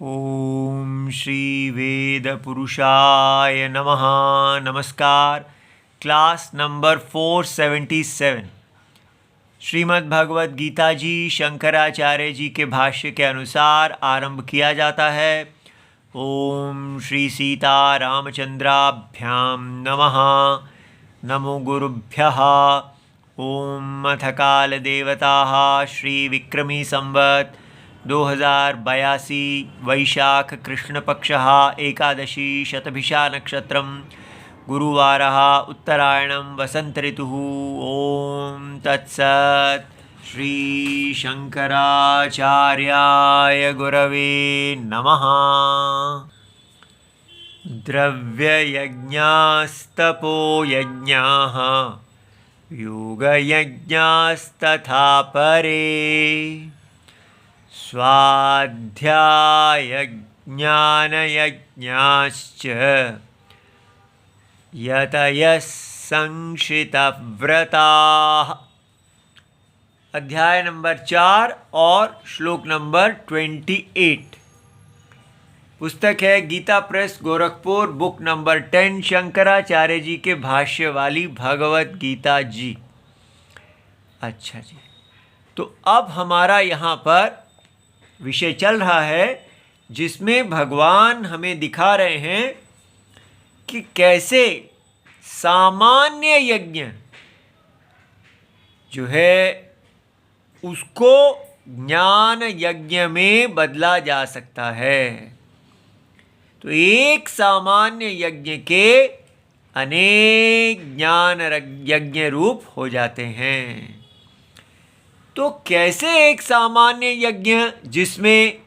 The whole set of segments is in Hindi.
ओम श्री वेद पुरुषाय नमः। नमस्कार। क्लास नंबर 477 श्रीमद् भगवद गीता जी शंकराचार्य जी के भाष्य के अनुसार आरंभ किया जाता है। ओम श्री सीता रामचंद्राभ्याम नमः। नमो गुरुभ्यः। ओम अथ काल देवताः श्री विक्रमी संवत् 2082 वैशाख कृष्ण पक्षः एकादशी शतभिषा नक्षत्रं गुरुवारः उत्तरायणं वसंत ऋतुः। ओम तत्सत्। श्री शंकराचार्याय गुरवे नमः। द्रव्ययज्ञास्तपो यज्ञाः योगयज्ञास्तथा परे स्वाध्यायज्ञानयज्ञाश्च यतयः संशितव्रताः। अध्याय नंबर 4 और श्लोक नंबर 28। पुस्तक है Gita press Gorakhpur, book number 10, Shankaracharya ji के भाष्य वाली भगवत गीता जी। अच्छा जी, तो अब हमारा यहाँ पर विषय चल रहा है जिसमें भगवान हमें दिखा रहे हैं कि कैसे सामान्य यज्ञ जो है उसको ज्ञान यज्ञ में बदला जा सकता है। तो एक सामान्य यज्ञ के अनेक ज्ञान यज्ञ रूप हो जाते हैं। तो कैसे एक सामान्य यज्ञ जिसमें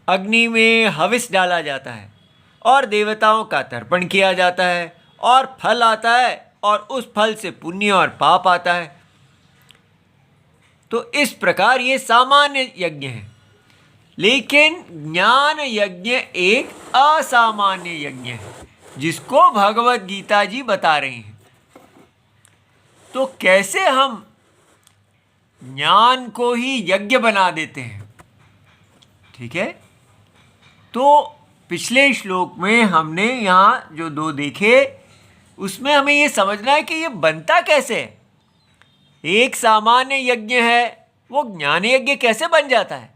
अग्नि में हविष डाला जाता है और देवताओं का तर्पण किया जाता है और फल आता है और उस फल से पुण्य और पाप आता है, तो इस प्रकार ये सामान्य यज्ञ है। लेकिन ज्ञान यज्ञ एक असामान्य यज्ञ है जिसको भगवत गीता जी बता रही हैं। तो कैसे हम ज्ञान को ही यज्ञ बना देते हैं, ठीक है। तो पिछले श्लोक में हमने यहाँ जो 2 देखे उसमें हमें ये समझना है कि ये बनता कैसे है। एक सामान्य यज्ञ है, वो ज्ञान यज्ञ कैसे बन जाता है।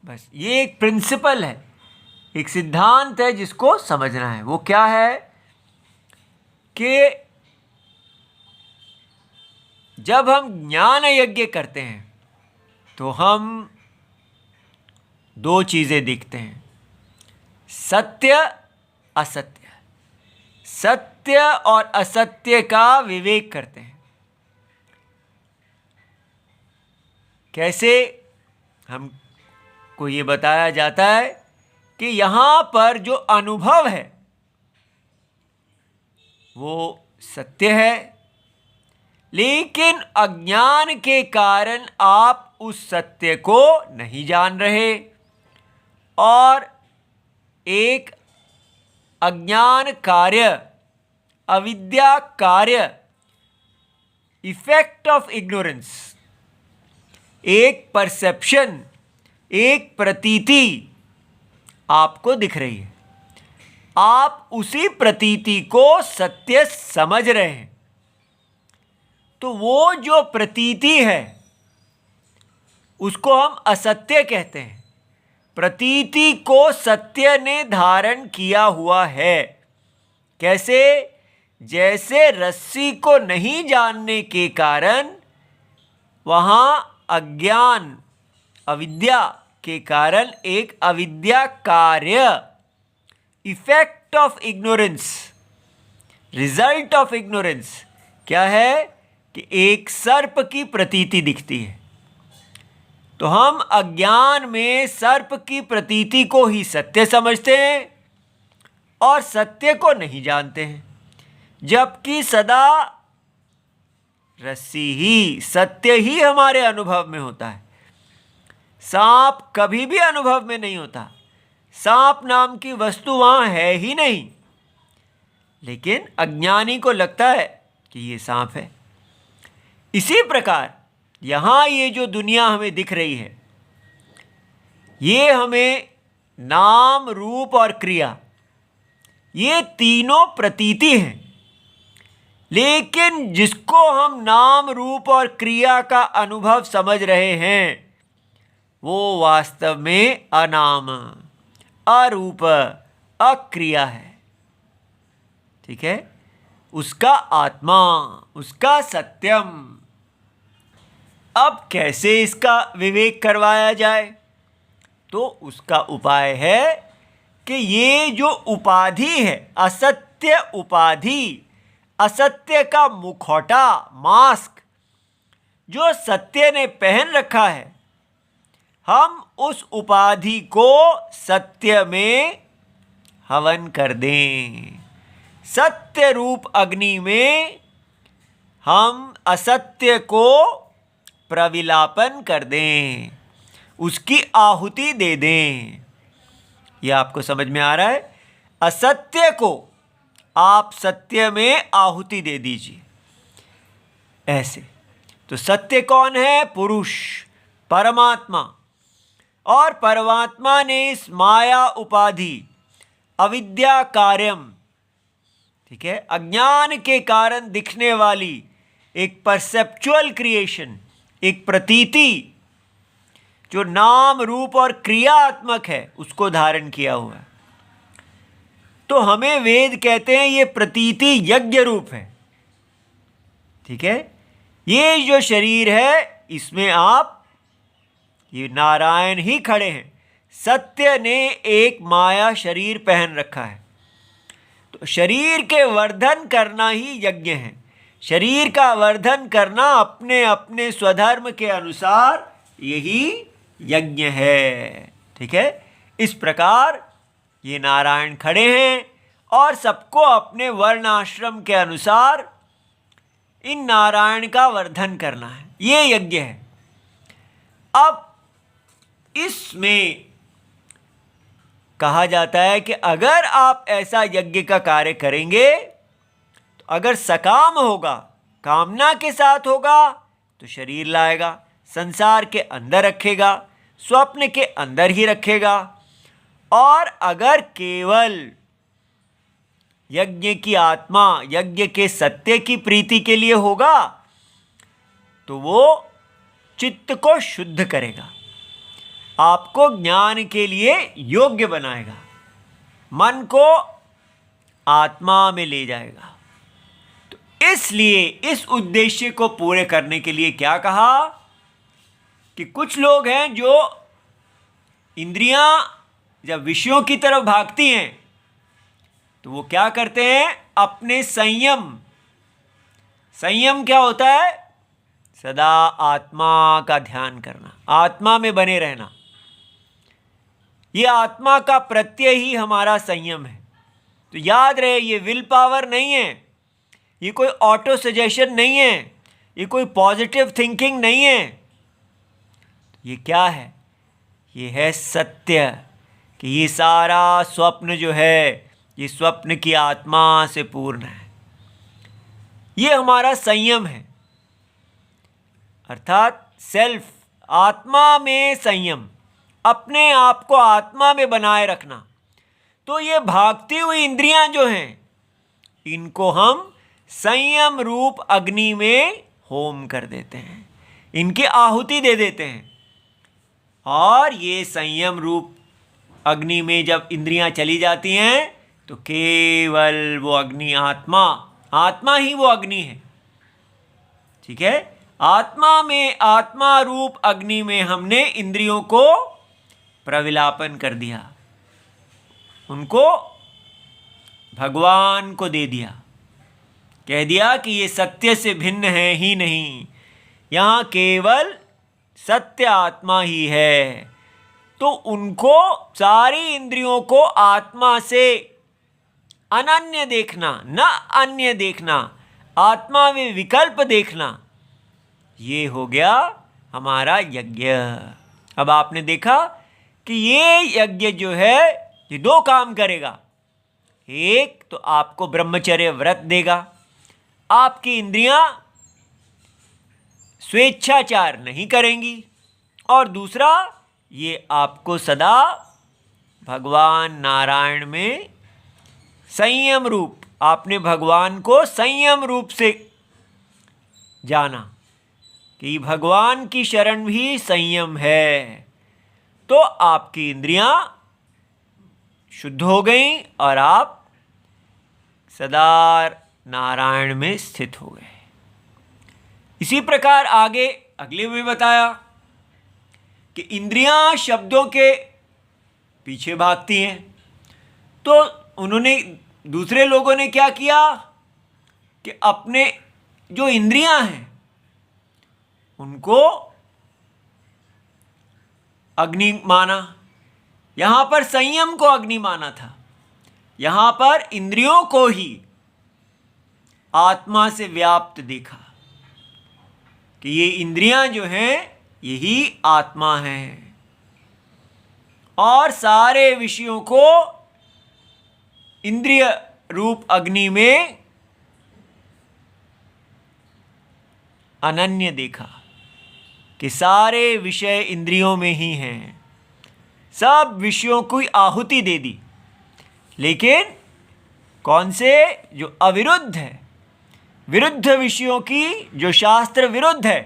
बस ये एक प्रिंसिपल है, एक सिद्धांत है जिसको समझना है। वो क्या है कि जब हम ज्ञान यज्ञ करते हैं तो हम 2 चीज़ें देखते हैं, सत्य असत्य। सत्य और असत्य का विवेक करते हैं। कैसे हमको ये बताया जाता है कि यहाँ पर जो अनुभव है वो सत्य है, लेकिन अज्ञान के कारण आप उस सत्य को नहीं जान रहे और एक अज्ञान कार्य, अविद्या कार्य, इफेक्ट ऑफ इग्नोरेंस, एक परसेप्शन, एक प्रतीति आपको दिख रही है। आप उसी प्रतीति को सत्य समझ रहे हैं। तो वो जो प्रतीति है उसको हम असत्य कहते हैं। प्रतीति को सत्य ने धारण किया हुआ है। कैसे? जैसे रस्सी को नहीं जानने के कारण वहाँ अज्ञान, अविद्या के कारण एक अविद्या कार्य, effect of ignorance, result of ignorance क्या है कि एक सर्प की प्रतीति दिखती है। तो हम अज्ञान में सर्प की प्रतीति को ही सत्य समझते हैं और सत्य को नहीं जानते हैं, जबकि सदा रस्सी ही, सत्य ही हमारे अनुभव में होता है। सांप कभी भी अनुभव में नहीं होता। सांप नाम की वस्तु वहाँ है ही नहीं, लेकिन अज्ञानी को लगता है कि ये सांप है। इसी प्रकार यहाँ ये जो दुनिया हमें दिख रही है, ये हमें नाम, रूप और क्रिया, ये तीनों प्रतीति हैं। लेकिन जिसको हम नाम, रूप और क्रिया का अनुभव समझ रहे हैं वो वास्तव में अनाम, अरूप, अक्रिया है। ठीक है, उसका आत्मा, उसका सत्यम। अब कैसे इसका विवेक करवाया जाए? तो उसका उपाय है कि ये जो उपाधि है, असत्य उपाधि, असत्य का मुखौटा, मास्क जो सत्य ने पहन रखा है, हम उस उपाधि को सत्य में हवन कर दें। सत्य रूप अग्नि में हम असत्य को प्रविलापन कर दें, उसकी आहुति दे दें। यह आपको समझ में आ रहा है? असत्य को आप सत्य में आहुति दे दीजिए, ऐसे। तो सत्य कौन है? पुरुष, परमात्मा। और परमात्मा ने इस माया उपाधि, अविद्या कार्यम, ठीक है, अज्ञान के कारण दिखने वाली एक परसेप्चुअल क्रिएशन, एक प्रतीति जो नाम, रूप और क्रियात्मक है, उसको धारण किया हुआ है। तो हमें वेद कहते हैं ये प्रतीति यज्ञ रूप है। ठीक है, ये जो शरीर है इसमें आप, ये नारायण ही खड़े हैं। सत्य ने एक माया शरीर पहन रखा है। तो शरीर के वर्धन करना ही यज्ञ है। शरीर का वर्धन करना अपने अपने स्वधर्म के अनुसार यही यज्ञ है। ठीक है, इस प्रकार ये नारायण खड़े हैं और सबको अपने वर्ण आश्रम के अनुसार इन नारायण का वर्धन करना है, ये यज्ञ है। अब इसमें कहा जाता है कि अगर आप ऐसा यज्ञ का कार्य करेंगे तो अगर सकाम होगा, कामना के साथ होगा, तो शरीर लाएगा, संसार के अंदर रखेगा, स्वप्न के अंदर ही रखेगा। और अगर केवल यज्ञ की आत्मा, यज्ञ के सत्य की प्रीति के लिए होगा तो वो चित्त को शुद्ध करेगा, आपको ज्ञान के लिए योग्य बनाएगा, मन को आत्मा में ले जाएगा। तो इसलिए इस उद्देश्य को पूरे करने के लिए क्या कहा कि कुछ लोग हैं जो इंद्रियां जब विषयों की तरफ भागती हैं तो वो क्या करते हैं? अपने संयम, संयम क्या होता है? सदा आत्मा का ध्यान करना, आत्मा में बने रहना। ये आत्मा का प्रत्यय ही हमारा संयम है। तो याद रहे, ये विल पावर नहीं है, ये कोई ऑटो सजेशन नहीं है, ये कोई पॉजिटिव थिंकिंग नहीं है। ये क्या है? ये है सत्य कि ये सारा स्वप्न जो है, ये स्वप्न की आत्मा से पूर्ण है। ये हमारा संयम है, अर्थात सेल्फ, आत्मा में संयम, अपने आप को आत्मा में बनाए रखना। तो ये भागती हुई इंद्रियां जो हैं, इनको हम संयम रूप अग्नि में होम कर देते हैं, इनकी आहुति दे देते हैं। और ये संयम रूप अग्नि में जब इंद्रियां चली जाती हैं तो केवल वो अग्नि, आत्मा, आत्मा ही वो अग्नि है। ठीक है, आत्मा में, आत्मा रूप अग्नि में हमने इंद्रियों को प्रविलापन कर दिया, उनको भगवान को दे दिया, कह दिया कि ये सत्य से भिन्न है ही नहीं, यहाँ केवल सत्य आत्मा ही है। तो उनको, सारी इंद्रियों को आत्मा से अनन्य देखना, न अन्य देखना, आत्मा में विकल्प देखना, ये हो गया हमारा यज्ञ। अब आपने देखा कि ये यज्ञ जो है ये दो काम करेगा। एक तो आपको ब्रह्मचर्य व्रत देगा, आपकी इंद्रियां स्वेच्छाचार नहीं करेंगी, और दूसरा ये आपको सदा भगवान नारायण में संयम रूप, आपने भगवान को संयम रूप से जाना कि भगवान की शरण भी संयम है, तो आपकी इंद्रियां शुद्ध हो गई और आप सदा नारायण में स्थित हो गए। इसी प्रकार आगे अगले में बताया कि इंद्रियां शब्दों के पीछे भागती हैं, तो उन्होंने, दूसरे लोगों ने क्या किया कि अपने जो इंद्रियां हैं उनको अग्नि माना। यहां पर संयम को अग्नि माना था, यहां पर इंद्रियों को ही आत्मा से व्याप्त देखा कि ये इंद्रियां जो हैं यही आत्मा हैं, और सारे विषयों को इंद्रिय रूप अग्नि में अनन्य देखा कि सारे विषय इंद्रियों में ही हैं। सब विषयों की आहुति दे दी, लेकिन कौन से? जो अविरुद्ध है, विरुद्ध विषयों की, जो शास्त्र विरुद्ध है,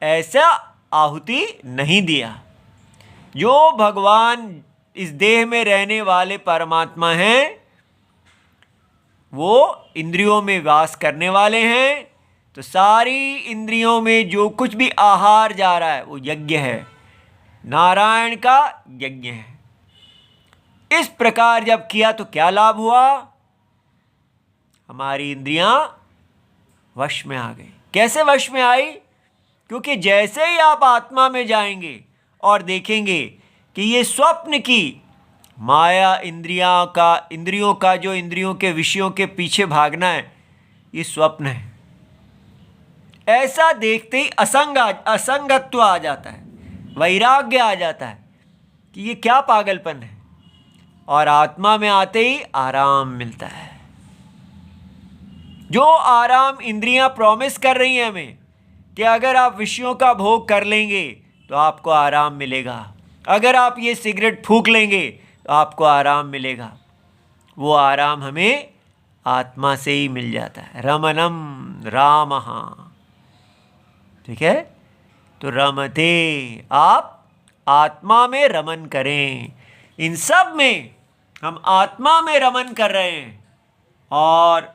ऐसा आहुति नहीं दिया। जो भगवान इस देह में रहने वाले परमात्मा हैं, वो इंद्रियों में वास करने वाले हैं, तो सारी इंद्रियों में जो कुछ भी आहार जा रहा है वो यज्ञ है, नारायण का यज्ञ है। इस प्रकार जब किया तो क्या लाभ हुआ? हमारी इंद्रियां वश में आ गई। कैसे वश में आई? क्योंकि जैसे ही आप आत्मा में जाएंगे और देखेंगे कि ये स्वप्न की माया, इंद्रियों का जो इंद्रियों के विषयों के पीछे भागना है, ये स्वप्न है। ऐसा देखते ही असंगत्व आ जाता है, वैराग्य आ जाता है कि ये क्या पागलपन है, और आत्मा में आते ही आराम मिलता है। जो आराम इंद्रियां प्रॉमिस कर रही हैं हमें कि अगर आप विषयों का भोग कर लेंगे तो आपको आराम मिलेगा, अगर आप ये सिगरेट फूंक लेंगे तो आपको आराम मिलेगा, वो आराम हमें आत्मा से ही मिल जाता है। रमनम रामः, ठीक है? तो रमते, आप आत्मा में रमन करें। इन सब में हम आत्मा में रमन कर रहे हैं, और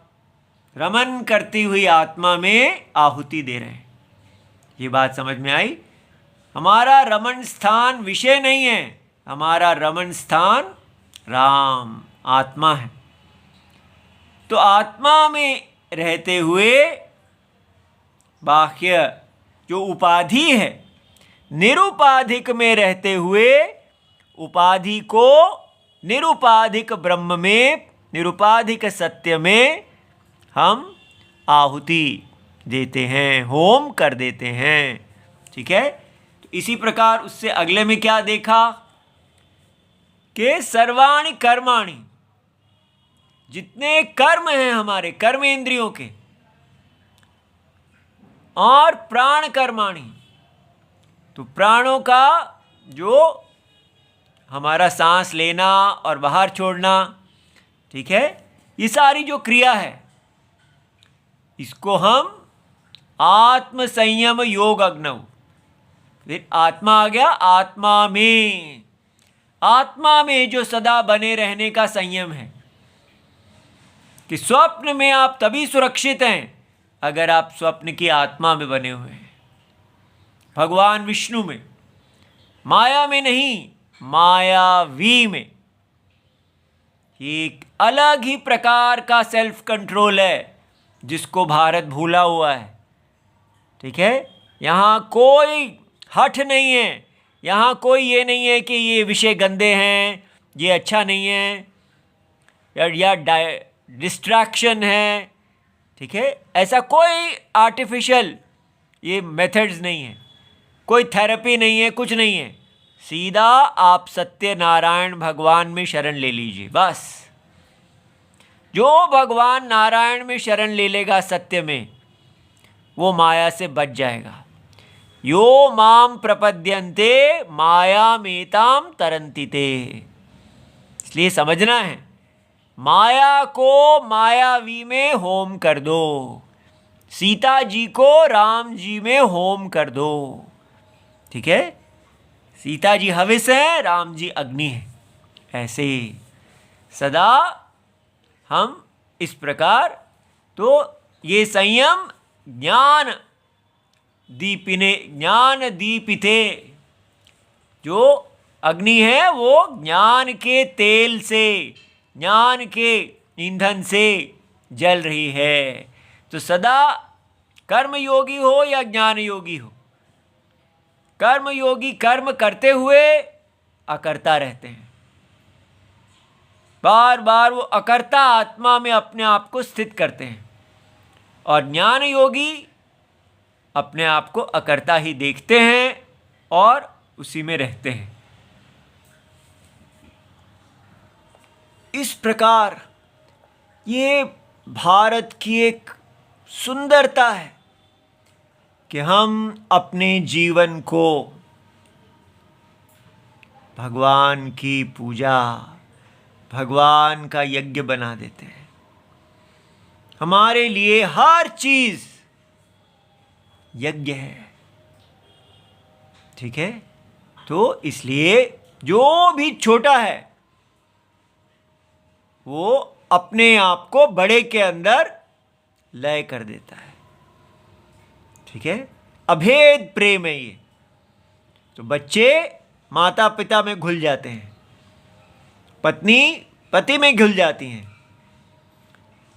रमन करती हुई आत्मा में आहुति दे रहे हैं। ये बात समझ में आई? हमारा रमन स्थान विषय नहीं है, हमारा रमन स्थान राम, आत्मा है। तो आत्मा में रहते हुए बाह्य जो उपाधि है, निरुपाधिक में रहते हुए उपाधि को निरुपाधिक ब्रह्म में, निरुपाधिक सत्य में हम आहुति देते हैं, होम कर देते हैं। ठीक है? तो इसी प्रकार उससे अगले में क्या देखा कि सर्वाणि कर्माणि, जितने कर्म हैं हमारे कर्म इंद्रियों के, और प्राण कर्माणि, तो प्राणों का जो हमारा सांस लेना और बाहर छोड़ना, ठीक है, ये सारी जो क्रिया है, इसको हम आत्म संयम योग अग्नौ, फिर आत्मा आ गया, आत्मा में जो सदा बने रहने का संयम है, कि स्वप्न में आप तभी सुरक्षित हैं अगर आप स्वप्न की आत्मा में बने हुए हैं, भगवान विष्णु में, माया में नहीं, मायावी में। एक अलग ही प्रकार का सेल्फ कंट्रोल है जिसको भारत भूला हुआ है। ठीक है? यहाँ कोई हठ नहीं है, यहाँ कोई ये नहीं है कि ये विषय गंदे हैं, ये अच्छा नहीं है, या डिस्ट्रैक्शन है। ठीक है? ऐसा कोई आर्टिफिशियल ये मेथड्स नहीं है, कोई थेरेपी नहीं है, कुछ नहीं है। सीधा आप सत्यनारायण भगवान में शरण ले लीजिए, बस। जो भगवान नारायण में शरण ले लेगा सत्य में, वो माया से बच जाएगा। यो माम प्रपद्यन्ते माया मेताम तरन्ति ते। इसलिए समझना है, माया को मायावी में होम कर दो, सीता जी को राम जी में होम कर दो। ठीक है, सीता जी हविष है, राम जी अग्नि है। ऐसे सदा हम इस प्रकार, तो ये संयम ज्ञान दीपिते, जो अग्नि है वो ज्ञान के तेल से, ज्ञान के ईंधन से जल रही है। तो सदा कर्म योगी हो या ज्ञान योगी हो, कर्म योगी कर्म करते हुए अकर्ता रहते हैं, बार बार वो अकर्ता आत्मा में अपने आप को स्थित करते हैं, और ज्ञान योगी अपने आप को अकर्ता ही देखते हैं और उसी में रहते हैं। इस प्रकार ये भारत की एक सुंदरता है कि हम अपने जीवन को भगवान की पूजा, भगवान का यज्ञ बना देते हैं। हमारे लिए हर चीज यज्ञ है। ठीक है, तो इसलिए जो भी छोटा है वो अपने आप को बड़े के अंदर लय कर देता है। ठीक है, अभेद प्रेम है ये। तो बच्चे माता पिता में घुल जाते हैं, पत्नी पति में घुल जाती हैं,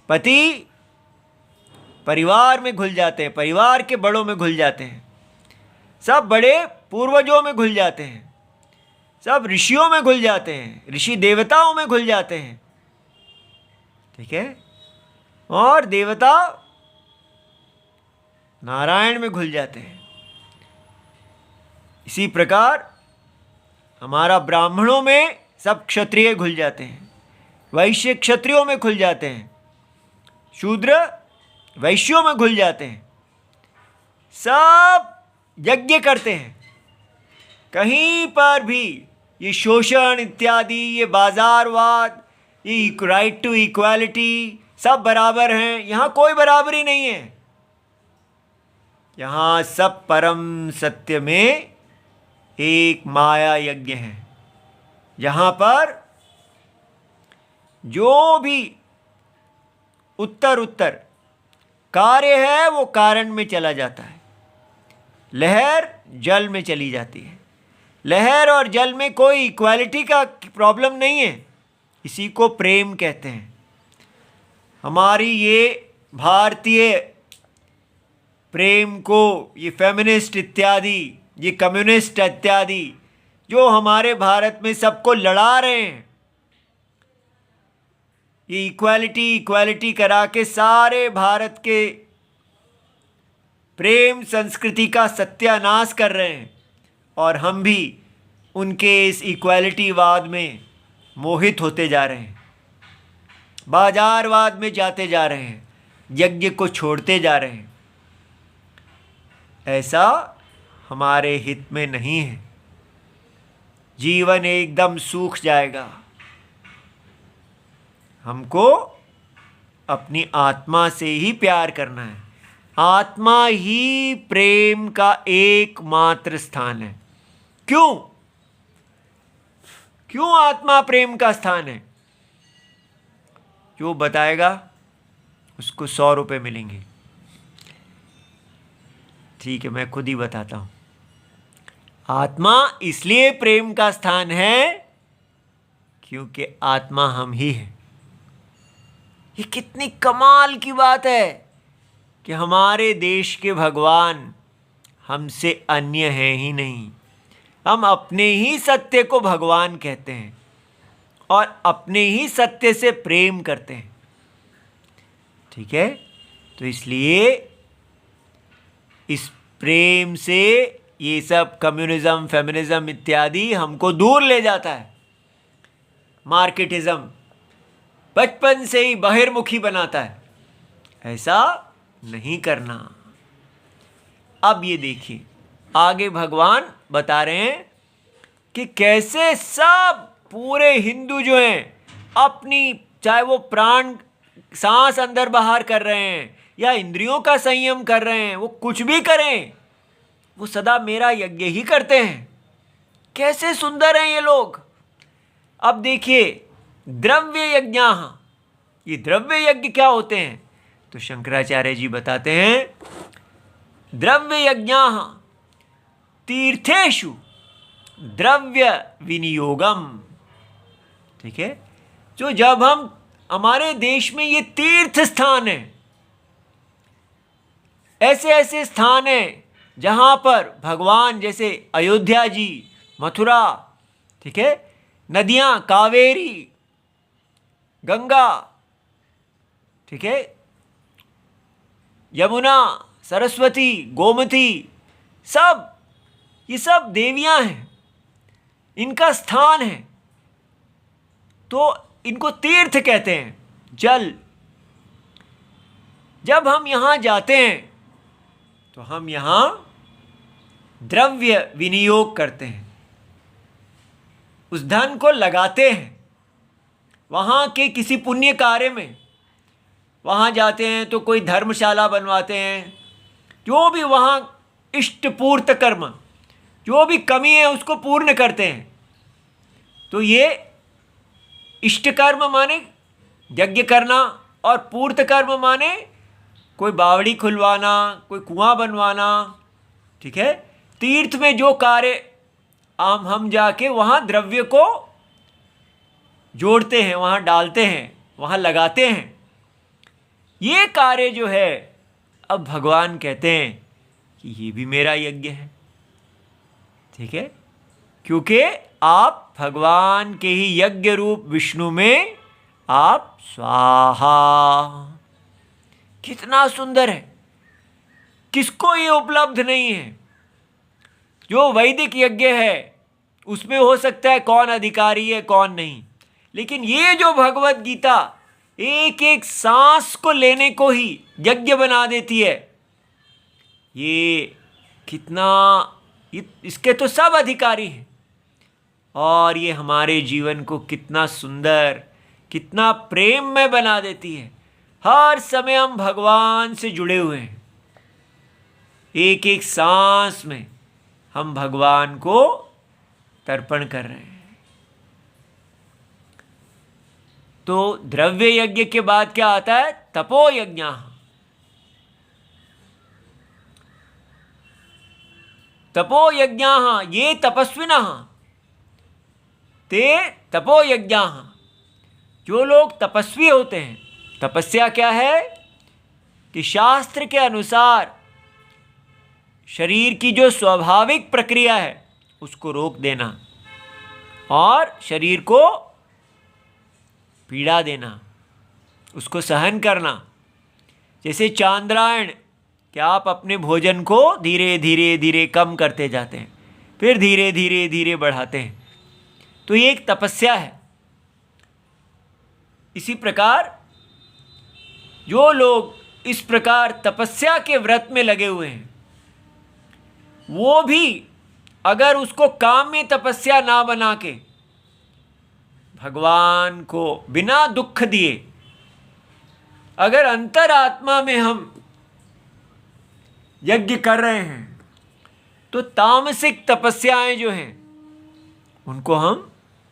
पति परिवार में घुल जाते हैं, परिवार के बड़ों में घुल जाते हैं, सब बड़े पूर्वजों में घुल जाते हैं, सब ऋषियों में घुल जाते हैं, ऋषि देवताओं में घुल जाते हैं। ठीक है, और देवता नारायण में घुल जाते हैं। इसी प्रकार हमारा ब्राह्मणों में सब क्षत्रिय घुल जाते हैं, वैश्य क्षत्रियों में घुल जाते हैं, शूद्र वैश्यों में घुल जाते हैं, सब यज्ञ करते हैं। कहीं पर भी ये शोषण इत्यादि, ये बाजारवाद, ये राइट टू इक्वालिटी, सब बराबर हैं, यहाँ कोई बराबरी नहीं है। यहाँ सब परम सत्य में एक माया यज्ञ है, जहाँ पर जो भी उत्तर कार्य है वो कारण में चला जाता है, लहर जल में चली जाती है। लहर और जल में कोई इक्वालिटी का प्रॉब्लम नहीं है, इसी को प्रेम कहते हैं। हमारी ये भारतीय प्रेम को, ये फेमिनिस्ट इत्यादि, ये कम्युनिस्ट इत्यादि जो हमारे भारत में सबको लड़ा रहे हैं, ये इक्वालिटी करा के सारे भारत के प्रेम संस्कृति का सत्यानाश कर रहे हैं, और हम भी उनके इस इक्वालिटीवाद में मोहित होते जा रहे हैं, बाजारवाद में जाते जा रहे हैं, यज्ञ को छोड़ते जा रहे हैं। ऐसा हमारे हित में नहीं है। जीवन एकदम सूख जाएगा। हमको अपनी आत्मा से ही प्यार करना है। आत्मा ही प्रेम का एकमात्र स्थान है। क्यों आत्मा प्रेम का स्थान है? जो बताएगा उसको 100 रुपये मिलेंगे। ठीक है, मैं खुद ही बताता हूं। आत्मा इसलिए प्रेम का स्थान है क्योंकि आत्मा हम ही हैं। ये कितनी कमाल की बात है कि हमारे देश के भगवान हमसे अन्य हैं ही नहीं। हम अपने ही सत्य को भगवान कहते हैं और अपने ही सत्य से प्रेम करते हैं। ठीक है, तो इसलिए इस प्रेम से ये सब कम्युनिज्म, फेमिनिज्म इत्यादि हमको दूर ले जाता है। मार्केटिज्म बचपन से ही बहिर्मुखी बनाता है। ऐसा नहीं करना। अब ये देखिए, आगे भगवान बता रहे हैं कि कैसे सब पूरे हिंदू जो हैं अपनी, चाहे वो प्राण सांस अंदर बाहर कर रहे हैं या इंद्रियों का संयम कर रहे हैं, वो कुछ भी करें, वो सदा मेरा यज्ञ ही करते हैं। कैसे सुंदर हैं ये लोग। अब देखिए, द्रव्य यज्ञ, ये द्रव्य यज्ञ क्या होते हैं? तो शंकराचार्य जी बताते हैं, द्रव्य यज्ञ तीर्थेषु द्रव्य विनियोगम। ठीक है, जो जब हम, हमारे देश में ये तीर्थ स्थान है, ऐसे ऐसे स्थान हैं जहां पर भगवान, जैसे अयोध्या जी, मथुरा, ठीक है, नदियां कावेरी, गंगा, ठीक है, यमुना, सरस्वती, गोमती, सब, ये सब देवियां हैं, इनका स्थान है, तो इनको तीर्थ कहते हैं, जल। जब हम यहाँ जाते हैं तो हम यहाँ द्रव्य विनियोग करते हैं, उस धन को लगाते हैं वहाँ के किसी पुण्य कार्य में। वहाँ जाते हैं तो कोई धर्मशाला बनवाते हैं, जो भी वहाँ इष्ट पूर्त कर्म, जो भी कमी है उसको पूर्ण करते हैं। तो ये इष्ट कर्म माने यज्ञ करना, और पूर्त कर्म माने कोई बावड़ी खुलवाना, कोई कुआं बनवाना। ठीक है, तीर्थ में जो कार्य हम जाके वहाँ द्रव्य को जोड़ते हैं, वहाँ डालते हैं, वहाँ लगाते हैं, ये कार्य जो है, अब भगवान कहते हैं कि ये भी मेरा यज्ञ है। ठीक है, क्योंकि आप भगवान के ही यज्ञ रूप विष्णु में आप स्वाहा। कितना सुंदर है, किसको ये उपलब्ध नहीं है? जो वैदिक यज्ञ है उसमें हो सकता है कौन अधिकारी है कौन नहीं, लेकिन ये जो भगवत गीता एक एक सांस को लेने को ही यज्ञ बना देती है, ये कितना, इसके तो सब अधिकारी हैं। और ये हमारे जीवन को कितना सुंदर, कितना प्रेममय बना देती है। हर समय हम भगवान से जुड़े हुए हैं, एक एक सांस में हम भगवान को तर्पण कर रहे हैं। तो द्रव्य यज्ञ के बाद क्या आता है? तपो यज्ञ। तपो यज्ञ ये तपस्विनः ते तपो यज्ञ। जो लोग तपस्वी होते हैं, तपस्या क्या है कि शास्त्र के अनुसार शरीर की जो स्वाभाविक प्रक्रिया है उसको रोक देना और शरीर को पीड़ा देना, उसको सहन करना। जैसे चांद्रायण कि आप अपने भोजन को धीरे धीरे धीरे कम करते जाते हैं, फिर धीरे धीरे धीरे बढ़ाते हैं, तो ये एक तपस्या है। इसी प्रकार जो लोग इस प्रकार तपस्या के व्रत में लगे हुए हैं, वो भी अगर उसको काम में तपस्या ना बना के भगवान को बिना दुख दिए, अगर अंतरात्मा में हम यज्ञ कर रहे हैं, तो तामसिक तपस्याएं जो हैं उनको हम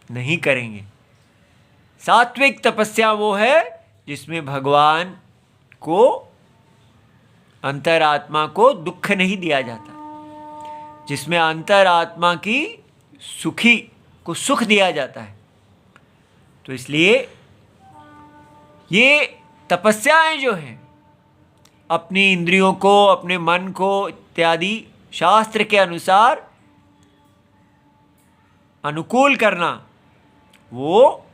नहीं करेंगे। सात्विक तपस्या वो है जिसमें भगवान को, अंतरात्मा को दुख नहीं दिया जाता, जिसमें अंतरात्मा की सुखी को सुख दिया जाता है। तो इसलिए ये तपस्याएं जो हैं, अपनी इंद्रियों को, अपने मन को इत्यादि शास्त्र के अनुसार अनुकूल करना, वो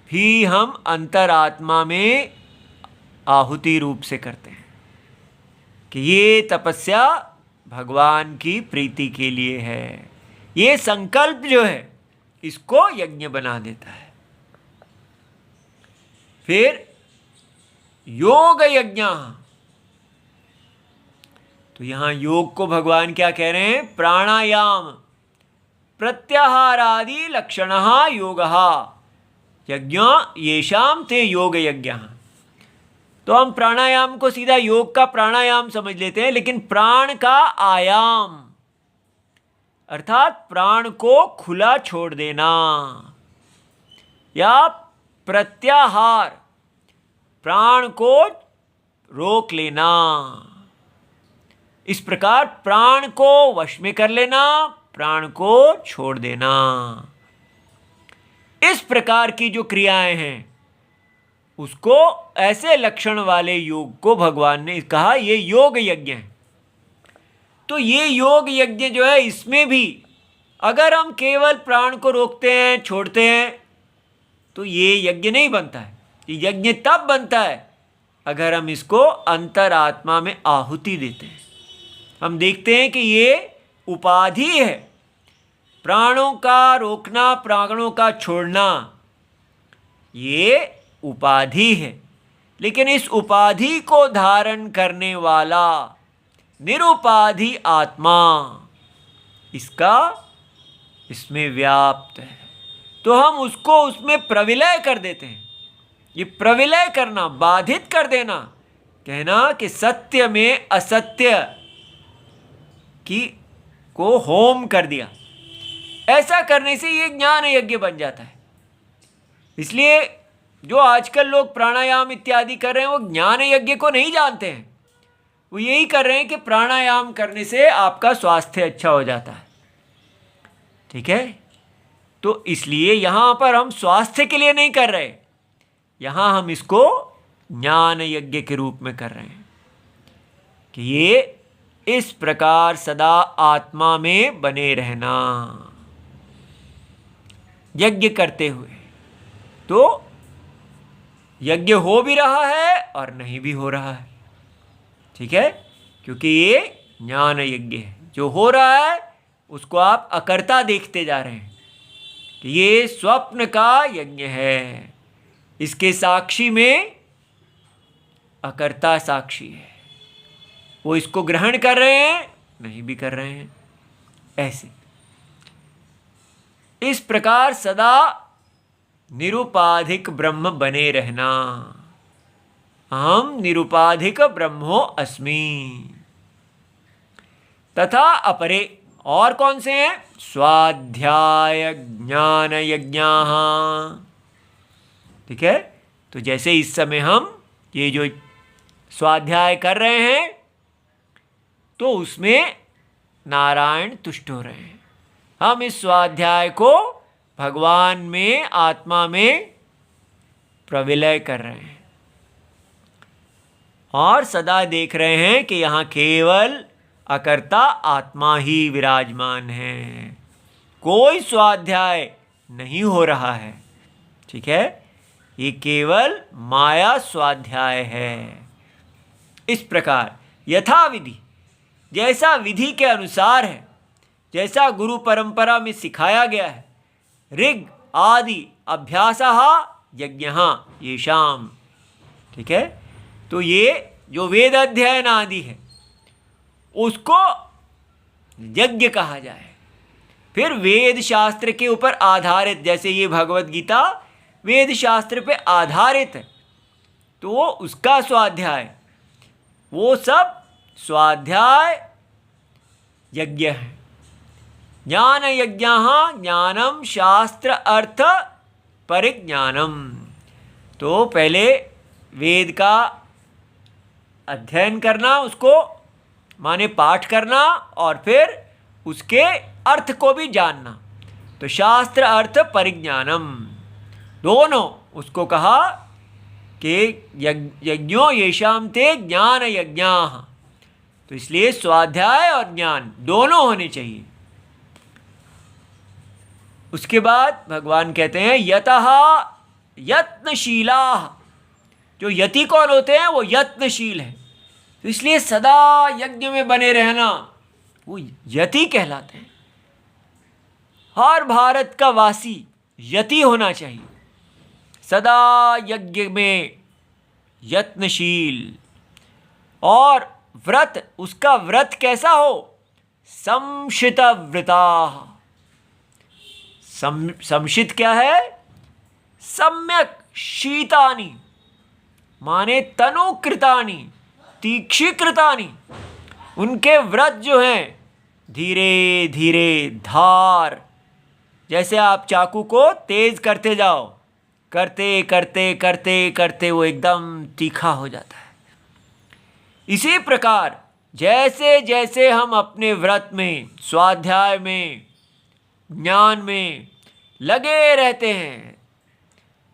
भी हम अंतरात्मा में आहुति रूप से करते हैं कि ये तपस्या भगवान की प्रीति के लिए है। ये संकल्प जो है इसको यज्ञ बना देता है। फिर योग यज्ञ, तो यहां योग को भगवान क्या कह रहे हैं? प्राणायाम प्रत्याहारादि लक्षणः योगः। यज्ञो येषाम ते योग यज्ञ। तो हम प्राणायाम को सीधा योग का प्राणायाम समझ लेते हैं, लेकिन प्राण का आयाम अर्थात प्राण को खुला छोड़ देना या प्रत्याहार, प्राण को रोक लेना, इस प्रकार प्राण को वश में कर लेना, प्राण को छोड़ देना, इस प्रकार की जो क्रियाएं हैं उसको, ऐसे लक्षण वाले योग को भगवान ने कहा ये योग यज्ञ है। तो ये योग यज्ञ जो है, इसमें भी अगर हम केवल प्राण को रोकते हैं, छोड़ते हैं, तो ये यज्ञ नहीं बनता है। ये यज्ञ तब बनता है अगर हम इसको अंतरात्मा में आहुति देते हैं। हम देखते हैं कि ये उपाधि है, प्राणों का रोकना, प्राणों का छोड़ना, ये उपाधि है। लेकिन इस उपाधि को धारण करने वाला निरुपाधि आत्मा इसमें व्याप्त है। तो हम उसको उसमें प्रविलय कर देते हैं। ये प्रविलय करना, बाधित कर देना, कहना कि सत्य में असत्य को होम कर दिया, ऐसा करने से ये ज्ञान यज्ञ बन जाता है। इसलिए जो आजकल लोग प्राणायाम इत्यादि कर रहे हैं वो ज्ञान यज्ञ को नहीं जानते हैं। वो यही कर रहे हैं कि प्राणायाम करने से आपका स्वास्थ्य अच्छा हो जाता है। ठीक है, तो इसलिए यहाँ पर हम स्वास्थ्य के लिए नहीं कर रहे, यहाँ हम इसको ज्ञान यज्ञ के रूप में कर रहे हैं कि ये इस प्रकार सदा आत्मा में बने रहना यज्ञ करते हुए। तो यज्ञ हो भी रहा है और नहीं भी हो रहा है। ठीक है, क्योंकि ये ज्ञान यज्ञ है। जो हो रहा है उसको आप अकर्ता देखते जा रहे हैं कि ये स्वप्न का यज्ञ है, इसके साक्षी में अकर्ता साक्षी है, वो इसको ग्रहण कर रहे हैं, नहीं भी कर रहे हैं। ऐसे इस प्रकार सदा निरुपाधिक ब्रह्म बने रहना। अहम निरुपाधिक ब्रह्मो अस्मि। तथा अपरे, और कौन से हैं? स्वाध्याय ज्ञान यज्ञाः। ठीक है, तो जैसे इस समय हम ये जो स्वाध्याय कर रहे हैं तो उसमें नारायण तुष्ट हो रहे हैं। हम इस स्वाध्याय को भगवान में, आत्मा में प्रविलय कर रहे हैं और सदा देख रहे हैं कि यहाँ केवल अकर्ता आत्मा ही विराजमान है, कोई स्वाध्याय नहीं हो रहा है। ठीक है, ये केवल माया स्वाध्याय है। इस प्रकार यथा विधि, जैसा विधि के अनुसार है, जैसा गुरु परंपरा में सिखाया गया है, ऋग आदि अभ्यासः यज्ञः येषाम्। ठीक है, तो ये जो वेद अध्ययन आदि है उसको यज्ञ कहा जाए। फिर वेद शास्त्र के ऊपर आधारित, जैसे ये भगवत गीता वेद शास्त्र पे आधारित है, तो वो उसका स्वाध्याय, वो सब स्वाध्याय यज्ञ है। ज्ञान यज्ञः ज्ञानम शास्त्र अर्थ परिज्ञानम। तो पहले वेद का अध्ययन करना, उसको माने पाठ करना, और फिर उसके अर्थ को भी जानना। तो शास्त्र अर्थ परिज्ञानम दोनों उसको कहा कि यज्ञो येषाम ते ज्ञान यज्ञाः। तो इसलिए स्वाध्याय और ज्ञान दोनों होने चाहिए। उसके बाद भगवान कहते हैं यतः यत्नशीलाः। जो यति कौन होते हैं? वो यत्नशील है। तो इसलिए सदा यज्ञ में बने रहना वो यति कहलाते हैं। हर भारत का वासी यति होना चाहिए, सदा यज्ञ में यत्नशील। और व्रत, उसका व्रत कैसा हो? संशित व्रता। संशित क्या है? सम्यक शीतानि माने तनुकृतानि तीक्षीकृतानि, उनके व्रत जो हैं धीरे धीरे धार, जैसे आप चाकू को तेज करते जाओ, करते करते करते करते वो एकदम तीखा हो जाता है। इसी प्रकार जैसे जैसे हम अपने व्रत में, स्वाध्याय में, ज्ञान में लगे रहते हैं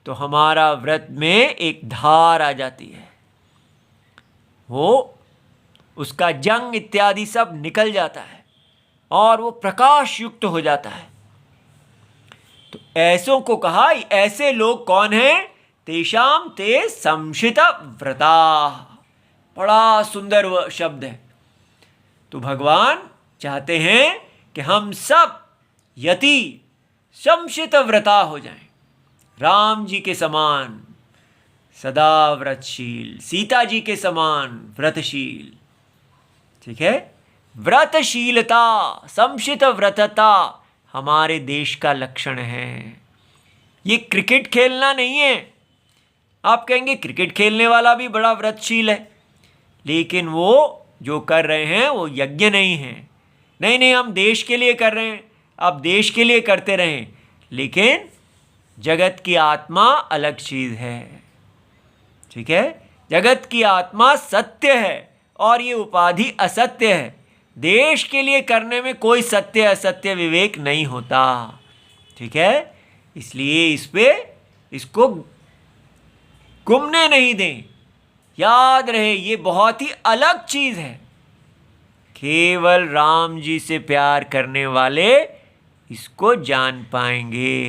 तो हमारा व्रत में एक धार आ जाती है, वो उसका जंग इत्यादि सब निकल जाता है और वो प्रकाश युक्त हो जाता है। तो ऐसों को कहा, ऐसे लोग कौन हैं? तेषाम ते संशित व्रता। बड़ा सुंदर शब्द है। तो भगवान चाहते हैं कि हम सब यति संशित व्रता हो जाएं, राम जी के समान सदा व्रतशील, सीता जी के समान व्रतशील। ठीक है, व्रतशीलता, संशित व्रतता हमारे देश का लक्षण है। ये क्रिकेट खेलना नहीं है। आप कहेंगे क्रिकेट खेलने वाला भी बड़ा व्रतशील है, लेकिन वो जो कर रहे हैं वो यज्ञ नहीं है। नहीं नहीं, हम देश के लिए कर रहे हैं, आप देश के लिए करते रहें, लेकिन जगत की आत्मा अलग चीज़ है। ठीक है, जगत की आत्मा सत्य है और ये उपाधि असत्य है। देश के लिए करने में कोई सत्य असत्य विवेक नहीं होता। ठीक है, इसलिए इसको गुमने नहीं दें। याद रहे, ये बहुत ही अलग चीज़ है। केवल राम जी से प्यार करने वाले इसको जान पाएंगे।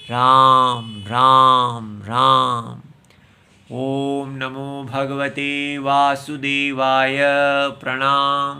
राम राम राम। ओम नमो भगवते वासुदेवाय। प्रणाम।